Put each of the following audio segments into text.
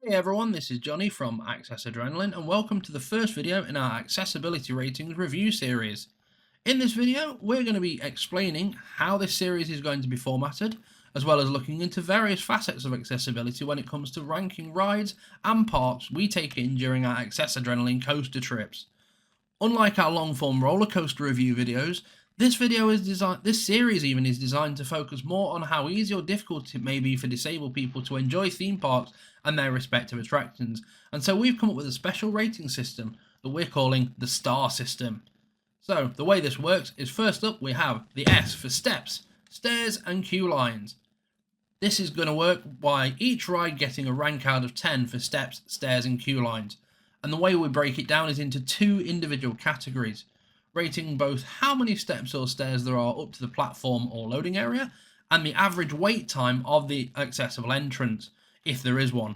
Hey everyone, this is Johnny from Access Adrenaline and welcome to the first video in our Accessibility Ratings review series. In this video, we're going to be explaining how this series is going to be formatted, as well as looking into various facets of accessibility when it comes to ranking rides and parks we take in during our Access Adrenaline coaster trips. Unlike our long-form roller coaster review videos, this series even is designed to focus more on how easy or difficult it may be for disabled people to enjoy theme parks and their respective attractions. And so we've come up with a special rating system that we're calling the STAR system. So the way this works is, first up we have the S for steps, stairs and queue lines. This is going to work by each ride getting a rank out of 10 for steps, stairs and queue lines. And the way we break it down is into two individual categories, rating both how many steps or stairs there are up to the platform or loading area, and the average wait time of the accessible entrance, if there is one.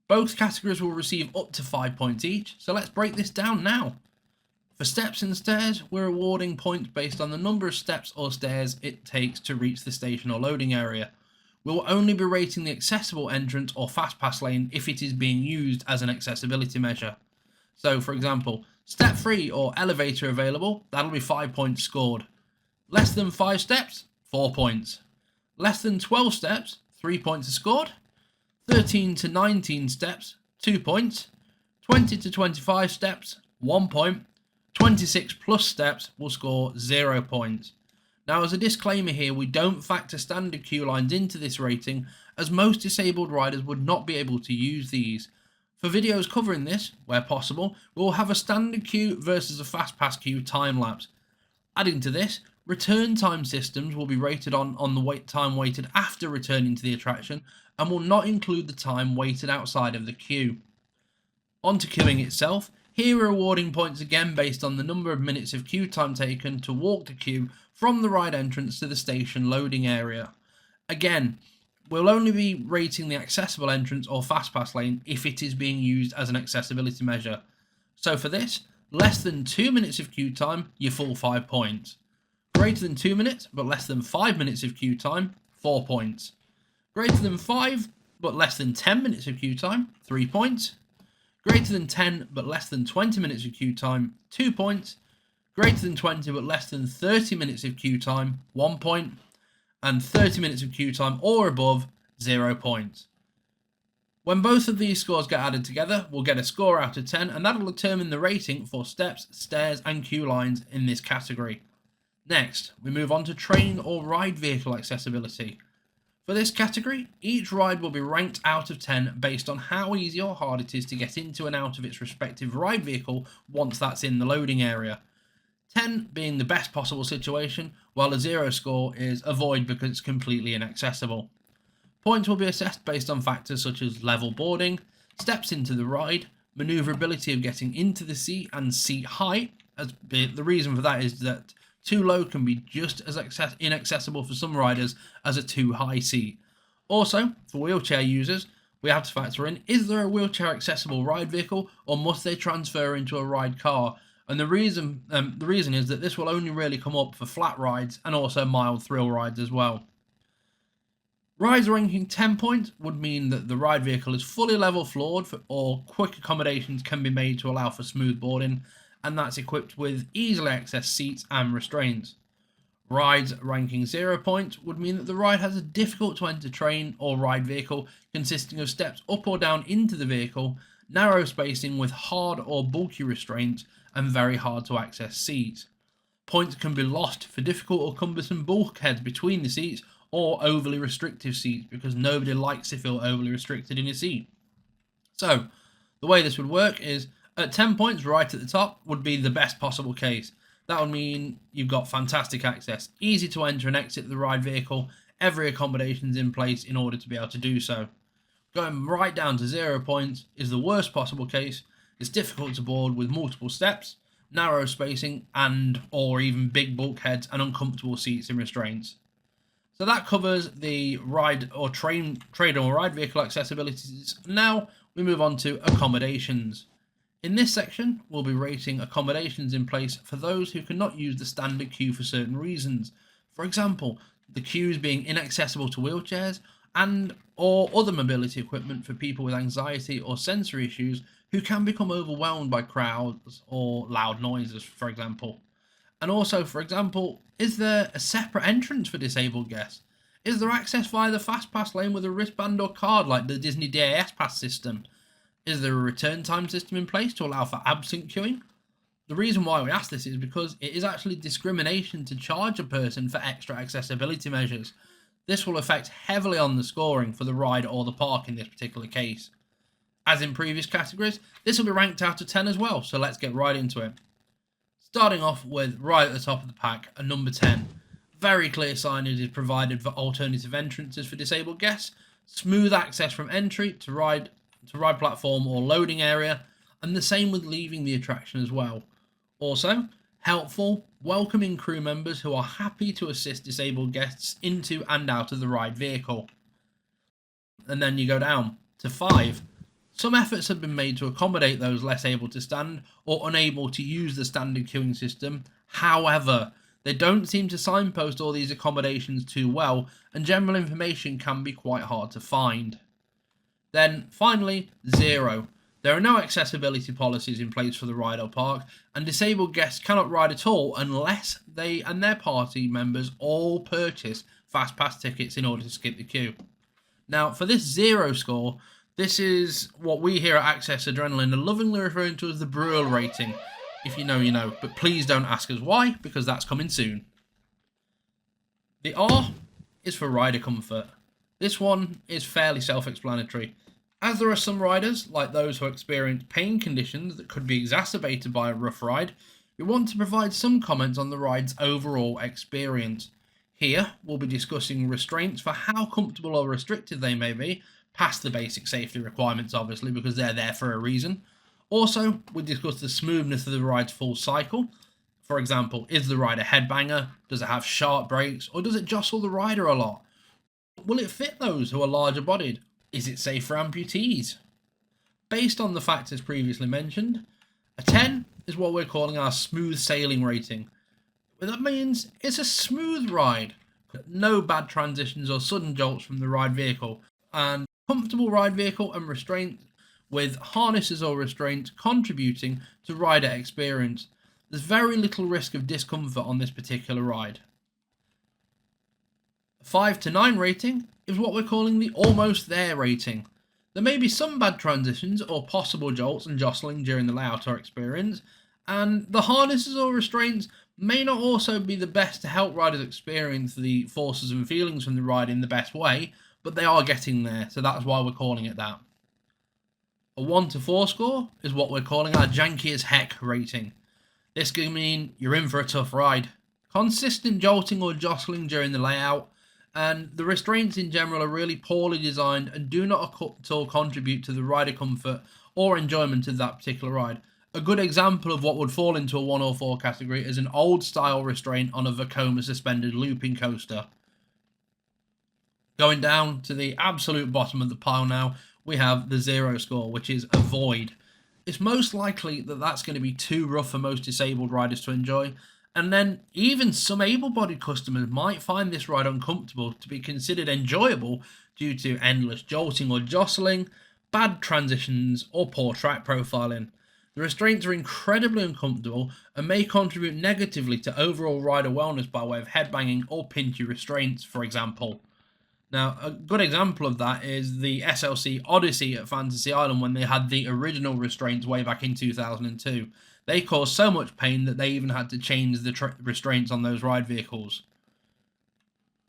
Both categories will receive up to 5 points each, so let's break this down now. For steps and stairs, we're awarding points based on the number of steps or stairs it takes to reach the station or loading area. We will only be rating the accessible entrance or fast pass lane if it is being used as an accessibility measure. So for example, step 3 or elevator available, that'll be 5 points scored. Less than 5 steps, 4 points. Less than 12 steps, 3 points are scored. 13 to 19 steps, 2 points. 20 to 25 steps, 1 point. 26 plus steps will score 0 points. Now, as a disclaimer here, we don't factor standard queue lines into this rating, as most disabled riders would not be able to use these. For videos covering this, where possible, we will have a standard queue versus a fast pass queue time lapse. Adding to this, return time systems will be rated on the time waited after returning to the attraction and will not include the time waited outside of the queue. On to queuing itself. Here we're awarding points again based on the number of minutes of queue time taken to walk the queue from the ride entrance to the station loading area. Again, we'll only be rating the accessible entrance or fast pass lane if it is being used as an accessibility measure. So for this, less than 2 minutes of queue time, your full 5 points. Greater than 2 minutes but less than 5 minutes of queue time, 4 points. Greater than 5 but less than 10 minutes of queue time, 3 points. Greater than 10 but less than 20 minutes of queue time, 2 points. Greater than 20 but less than 30 minutes of queue time, 1 point. And 30 minutes of queue time or above, 0 points. When both of these scores get added together, we'll get a score out of 10, and that'll determine the rating for steps, stairs and queue lines in this category. Next, we move on to train or ride vehicle accessibility. For this category, each ride will be ranked out of 10 based on how easy or hard it is to get into and out of its respective ride vehicle once that's in the loading area. 10 being the best possible situation, while a 0 score is avoid because it's completely inaccessible. Points will be assessed based on factors such as level boarding, steps into the ride, manoeuvrability of getting into the seat and seat height. The reason for that is that too low can be just as inaccessible for some riders as a too high seat. Also, for wheelchair users, we have to factor in, is there a wheelchair accessible ride vehicle or must they transfer into a ride car? And the reason is that this will only really come up for flat rides and also mild thrill rides as well. Rides ranking 10 points would mean that the ride vehicle is fully level floored or quick accommodations can be made to allow for smooth boarding, and that's equipped with easily accessed seats and restraints. Rides ranking 0 points would mean that the ride has a difficult to enter train or ride vehicle consisting of steps up or down into the vehicle, narrow spacing with hard or bulky restraints, and very hard to access seats. Points can be lost for difficult or cumbersome bulkheads between the seats or overly restrictive seats because nobody likes to feel overly restricted in a seat. So, the way this would work is at 10 points right at the top would be the best possible case. That would mean you've got fantastic access, easy to enter and exit the ride vehicle, every accommodation's in place in order to be able to do so. Going right down to 0 points is the worst possible case. It's difficult to board with multiple steps, narrow spacing and or even big bulkheads and uncomfortable seats and restraints. So that covers the ride or train or ride vehicle accessibilities. Now we move on to accommodations. In this section, we'll be rating accommodations in place for those who cannot use the standard queue for certain reasons. For example, the queues being inaccessible to wheelchairs, and or other mobility equipment for people with anxiety or sensory issues who can become overwhelmed by crowds or loud noises, for example. And also, for example, is there a separate entrance for disabled guests? Is there access via the fast pass lane with a wristband or card like the Disney DAS pass system? Is there a return time system in place to allow for absent queuing? The reason why we ask this is because it is actually discrimination to charge a person for extra accessibility measures. This will affect heavily on the scoring for the ride or the park in this particular case. As in previous categories, this will be ranked out of 10 as well, so let's get right into it. Starting off with right at the top of the pack, a number 10. Very clear signage is provided for alternative entrances for disabled guests, smooth access from entry to ride platform or loading area, and the same with leaving the attraction as well. Also, helpful, welcoming crew members who are happy to assist disabled guests into and out of the ride vehicle. And then you go down to 5. Some efforts have been made to accommodate those less able to stand or unable to use the standard queuing system. However, they don't seem to signpost all these accommodations too well, and general information can be quite hard to find. Then, finally, 0. There are no accessibility policies in place for the ride or park, and disabled guests cannot ride at all unless they and their party members all purchase fast pass tickets in order to skip the queue. Now, for this 0 score, this is what we here at Access Adrenaline are lovingly referring to as the Brule rating. If you know, you know, but please don't ask us why, because that's coming soon. The R is for rider comfort. This one is fairly self-explanatory. As there are some riders, like those who experience pain conditions that could be exacerbated by a rough ride, we want to provide some comments on the ride's overall experience. Here, we'll be discussing restraints for how comfortable or restrictive they may be, past the basic safety requirements obviously, because they're there for a reason. Also, we'll discuss the smoothness of the ride's full cycle. For example, is the ride a headbanger? Does it have sharp brakes? Or does it jostle the rider a lot? Will it fit those who are larger bodied? Is it safe for amputees? Based on the factors previously mentioned, a 10 is what we're calling our smooth sailing rating. That means it's a smooth ride, no bad transitions or sudden jolts from the ride vehicle, and comfortable ride vehicle and restraint with harnesses or restraints contributing to rider experience. There's very little risk of discomfort on this particular ride. A 5 to 9 rating is what we're calling the almost there rating. There may be some bad transitions or possible jolts and jostling during the layout or experience, and the harnesses or restraints may not also be the best to help riders experience the forces and feelings from the ride in the best way, but they are getting there, so that's why we're calling it that. A 1 to 4 score is what we're calling our janky as heck rating. This could mean you're in for a tough ride. Consistent jolting or jostling during the layout, and the restraints in general are really poorly designed and do not at all contribute to the rider comfort or enjoyment of that particular ride. A good example of what would fall into a 1 or 4 category is an old style restraint on a Vekoma suspended looping coaster. Going down to the absolute bottom of the pile now, we have the 0 score, which is avoid. It's most likely that that's going to be too rough for most disabled riders to enjoy, and then even some able-bodied customers might find this ride uncomfortable to be considered enjoyable due to endless jolting or jostling, bad transitions, or poor track profiling. The restraints are incredibly uncomfortable and may contribute negatively to overall rider wellness by way of headbanging or pinchy restraints, for example. Now, a good example of that is the SLC Odyssey at Fantasy Island when they had the original restraints way back in 2002. They caused so much pain that they even had to change the restraints on those ride vehicles.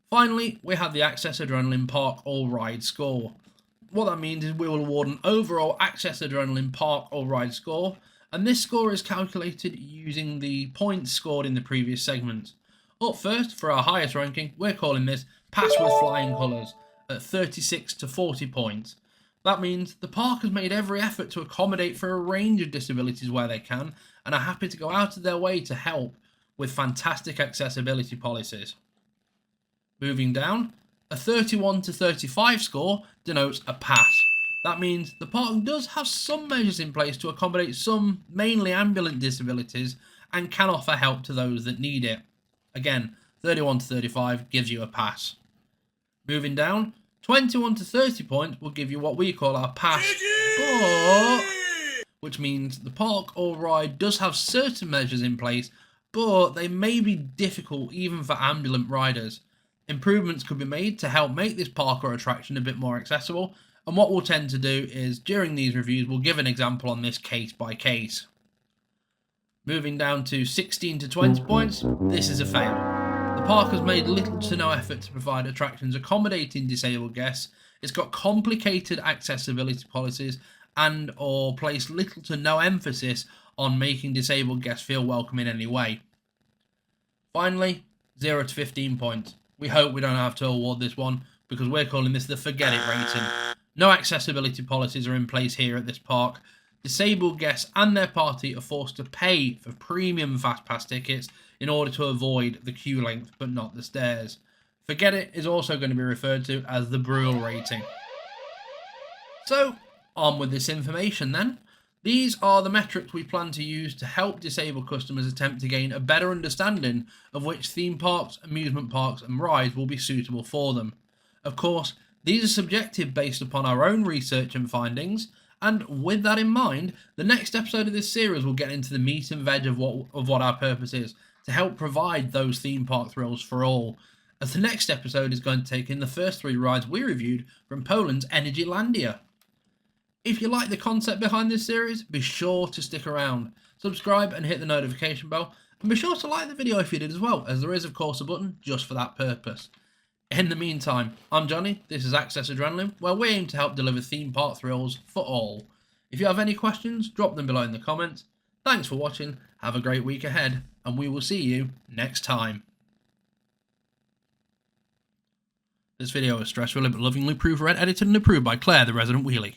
Finally, we have the Access Adrenaline Park All Ride score. What that means is we will award an overall Access Adrenaline Park All Ride score, and this score is calculated using the points scored in the previous segment. Up first, for our highest ranking, we're calling this Pass with Flying Colours at 36 to 40 points. That means the park has made every effort to accommodate for a range of disabilities where they can, and are happy to go out of their way to help with fantastic accessibility policies. Moving down, a 31 to 35 score denotes a pass. That means the park does have some measures in place to accommodate some mainly ambulant disabilities and can offer help to those that need it. Again, 31 to 35 gives you a pass. Moving down, 21 to 30 points will give you what we call our pass, but which means the park or ride does have certain measures in place, but they may be difficult even for ambulant riders. Improvements could be made to help make this park or attraction a bit more accessible, and what we'll tend to do is during these reviews we'll give an example on this case by case. Moving down to 16 to 20 points, this is a fail. The park has made little to no effort to provide attractions accommodating disabled guests. It's got complicated accessibility policies and or placed little to no emphasis on making disabled guests feel welcome in any way. Finally, 0 to 15 points. We hope we don't have to award this one because we're calling this the forget it rating. No accessibility policies are in place here at this park. Disabled guests and their party are forced to pay for premium fastpass tickets in order to avoid the queue length but not the stairs. Forget it is also going to be referred to as the Brule rating. So, on with this information then. These are the metrics we plan to use to help disabled customers attempt to gain a better understanding of which theme parks, amusement parks and rides will be suitable for them. Of course, these are subjective based upon our own research and findings, and with that in mind, the next episode of this series will get into the meat and veg of what our purpose is, to help provide those theme park thrills for all, as the next episode is going to take in the first 3 rides we reviewed from Poland's Energylandia. If you like the concept behind this series, be sure to stick around, subscribe and hit the notification bell, and be sure to like the video if you did as well, as there is of course a button just for that purpose. In the meantime, I'm Johnny, this is Access Adrenaline, where we aim to help deliver theme park thrills for all. If you have any questions, drop them below in the comments. Thanks for watching, have a great week ahead, and we will see you next time. This video is stress-relieved but lovingly proofread, edited and approved by Claire, the resident wheelie.